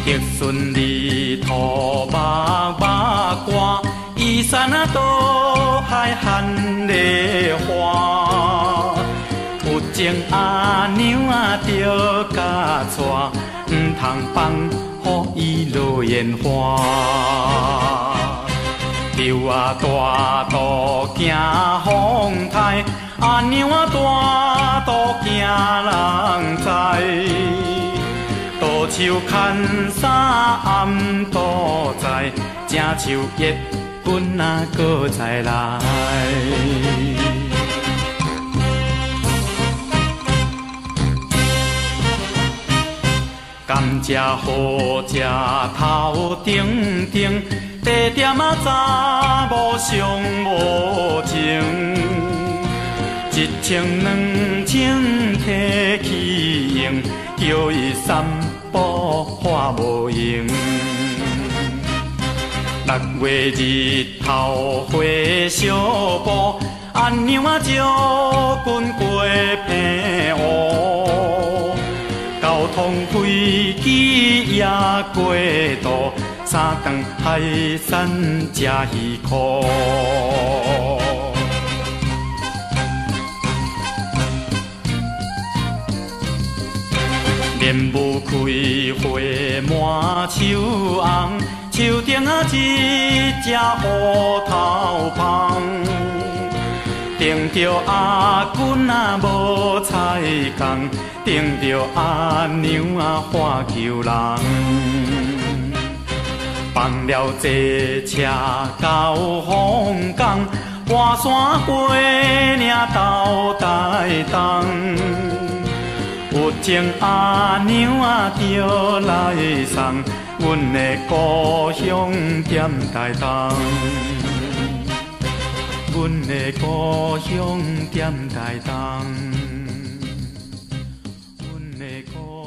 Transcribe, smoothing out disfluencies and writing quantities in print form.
竹笋里土木木歌，依山啊倒海含梨花。有情阿娘啊着甲娶，毋通放予伊落烟花。牛啊大肚惊风台，阿娘啊大肚惊人知。倒手牵衫暗倒在，正像月棍啊搁再来。甘蔗好食头顶顶，地点啊查某上无情。一千两千提起用，叫伊三步花无用。6月日头花小布，阿娘啊招军过平湖。交通飞机也过渡，3顿海产吃鱼壳。莲雾开花满树红，树顶啊一只乌头芳。顶着阿君啊无菜工，顶着阿娘啊花求人。放了坐车到凤冈，半山过岭斗台东。有情阿娘啊着来送，阮的故乡踮台东。阮的故乡踮台东，阮的故